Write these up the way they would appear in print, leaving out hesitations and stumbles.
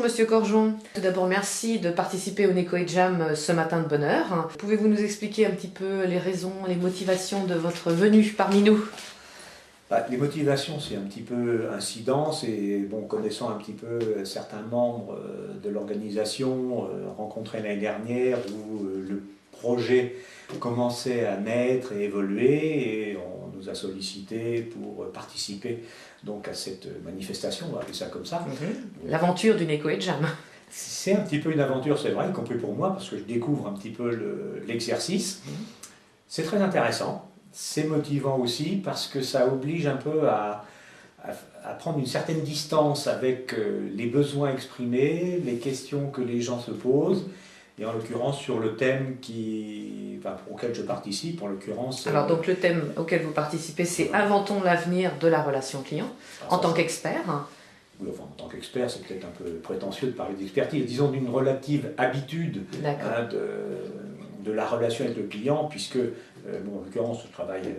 Monsieur Corjon. Tout d'abord, merci de participer au Nekoe Jam ce matin de bonne heure. Pouvez-vous nous expliquer un petit peu les raisons, les motivations de votre venue parmi nous? Les motivations, c'est un petit peu incidence et bon, connaissant un petit peu certains membres de l'organisation rencontrés l'année dernière où le projet commençait à naître et évoluer et on nous a sollicité pour participer donc à cette manifestation, on va appeler ça comme ça. L'aventure du Nekoe Jam. C'est un petit peu une aventure, c'est vrai, y compris pour moi, parce que je découvre un petit peu l'exercice. C'est très intéressant. C'est motivant aussi parce que ça oblige un peu à prendre une certaine distance avec les besoins exprimés, les questions que les gens se posent, et en l'occurrence sur le thème auquel je participe, en l'occurrence... Alors donc le thème auquel vous participez, c'est Inventons l'avenir de la relation client, en tant qu'expert. Oui, enfin, en tant qu'expert, c'est peut-être un peu prétentieux de parler d'expertise, disons d'une relative habitude de la relation avec le client, puisque, en l'occurrence, je travaille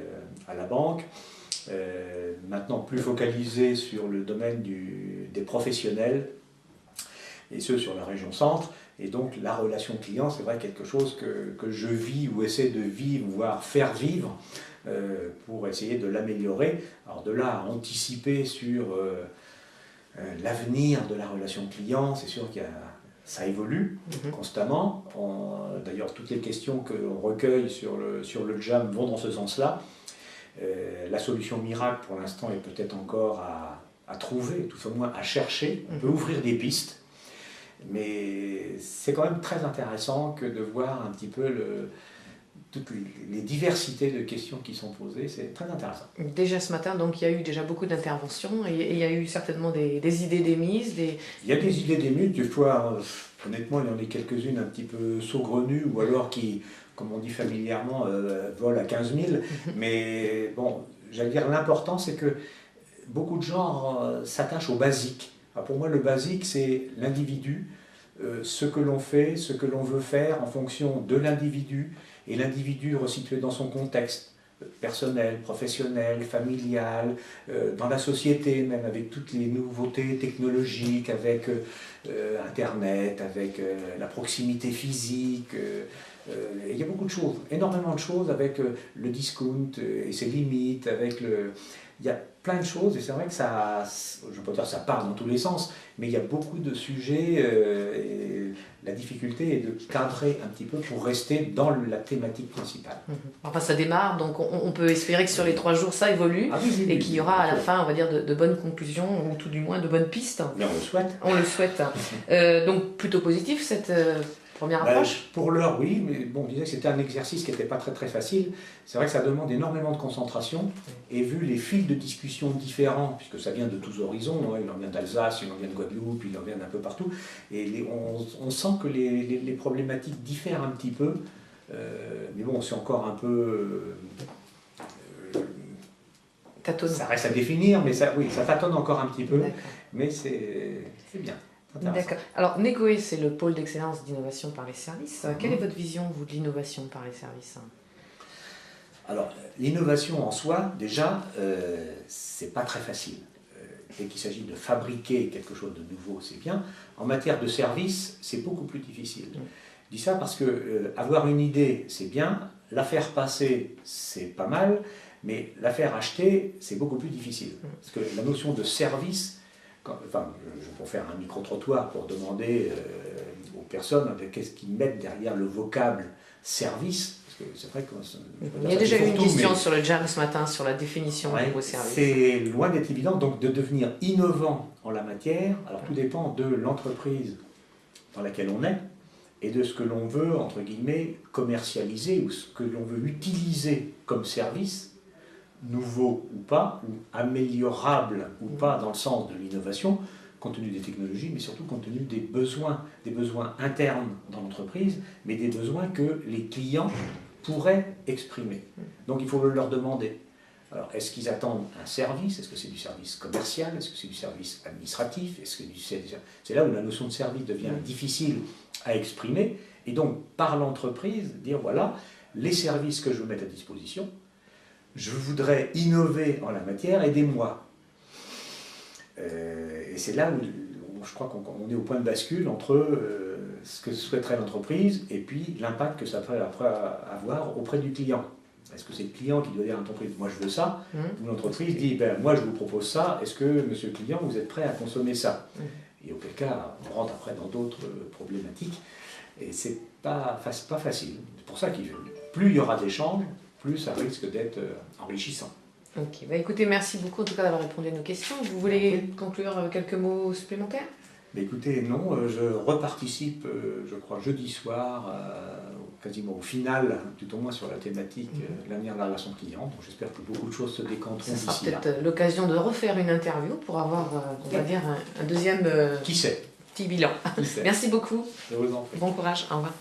à la banque, maintenant plus focalisé sur le domaine des professionnels, et ceux sur la région centre, et donc la relation client, c'est vrai quelque chose que je vis ou essaie de vivre, voire faire vivre, pour essayer de l'améliorer. Alors de là à anticiper sur l'avenir de la relation client, c'est sûr qu'il y a... Ça évolue constamment. D'ailleurs, toutes les questions qu'on recueille sur le Jam vont dans ce sens-là. La solution miracle, pour l'instant, est peut-être encore à trouver, tout au moins à chercher. On peut ouvrir des pistes, mais c'est quand même très intéressant que de voir un petit peu toutes les diversités de questions qui sont posées. C'est très intéressant. Déjà ce matin, donc, il y a eu déjà beaucoup d'interventions et il y a eu certainement des idées d'émises. Il y a des idées d'émises, des fois, honnêtement, il y en a quelques-unes un petit peu saugrenues ou alors qui, comme on dit familièrement, volent à 15 000. Mais bon, j'allais dire, l'important, c'est que beaucoup de gens s'attachent au basique. Alors pour moi, le basique, c'est l'individu, ce que l'on fait, ce que l'on veut faire en fonction de l'individu, et l'individu resitué dans son contexte personnel, professionnel, familial, dans la société même, avec toutes les nouveautés technologiques, avec Internet, avec la proximité physique. Il y a beaucoup de choses, énormément de choses avec le discount et ses limites, avec il y a plein de choses et c'est vrai que ça, je ne veux pas dire que ça part dans tous les sens, mais il y a beaucoup de sujets et la difficulté est de cadrer un petit peu pour rester dans la thématique principale. Enfin ça démarre, donc on peut espérer que sur les 3 jours ça évolue et qu'il y aura à la fin, on va dire, de bonnes conclusions ou tout du moins de bonnes pistes. Mais on le souhaite. On le souhaite. Donc plutôt positif cette... première approche? Pour l'heure, oui, mais bon, on disait que c'était un exercice qui n'était pas très facile. C'est vrai que ça demande énormément de concentration, et vu les fils de discussion différents, puisque ça vient de tous horizons, hein, il en vient d'Alsace, il en vient de Guadeloupe, il en vient d'un peu partout, et on sent que les problématiques diffèrent un petit peu, mais bon, c'est encore un peu... ça reste à définir, mais ça, oui, ça tâtonne encore un petit peu, mais c'est bien. D'accord. Alors, Nekoe, c'est le pôle d'excellence d'innovation par les services. Quelle est votre vision, vous, de l'innovation par les services? Alors, l'innovation en soi, déjà, c'est pas très facile. Dès qu'il s'agit de fabriquer quelque chose de nouveau, c'est bien. En matière de service, c'est beaucoup plus difficile. Je dis ça parce que avoir une idée, c'est bien. La faire passer, c'est pas mal. Mais la faire acheter, c'est beaucoup plus difficile. Parce que la notion de service... Enfin, je peux faire un micro-trottoir pour demander aux personnes qu'est-ce qu'ils mettent derrière le vocable service. Parce que c'est vrai que il y a déjà eu une question sur le Jam ce matin sur la définition du mot service. C'est loin d'être évident, donc de devenir innovant en la matière. Alors tout dépend de l'entreprise dans laquelle on est et de ce que l'on veut, entre guillemets, commercialiser ou ce que l'on veut utiliser comme service, nouveau ou pas, ou améliorable ou pas dans le sens de l'innovation, compte tenu des technologies, mais surtout compte tenu des besoins internes dans l'entreprise, mais des besoins que les clients pourraient exprimer. Donc il faut leur demander, alors est-ce qu'ils attendent un service? Est-ce que c'est du service commercial? Est-ce que c'est du service administratif? C'est là où la notion de service devient difficile à exprimer, et donc par l'entreprise, dire voilà, les services que je veux mettre à disposition, je voudrais innover en la matière, aidez-moi. Et c'est là où je crois qu'on est au point de bascule entre ce que souhaiterait l'entreprise et puis l'impact que ça peut après avoir auprès du client. Est-ce que c'est le client qui doit dire à l'entreprise « moi je veux ça » ou l'entreprise dit « moi je vous propose ça, est-ce que monsieur le client vous êtes prêt à consommer ça ?» Et auquel cas on rentre après dans d'autres problématiques et c'est pas facile. C'est pour ça que plus il y aura d'échanges, plus ça risque d'être enrichissant. Ok, écoutez, merci beaucoup en tout cas d'avoir répondu à nos questions. Vous voulez conclure quelques mots supplémentaires? Écoutez, non, je reparticipe, je crois, jeudi soir, quasiment au final, tout au moins sur la thématique l'avenir de la relation client. Donc j'espère que beaucoup de choses se décanteront d'ici là. Ça sera peut-être l'occasion de refaire une interview pour avoir, on va dire, un deuxième Qui sait? petit bilan. Qui sait? Merci beaucoup. Je vous en prie. Bon courage, au revoir.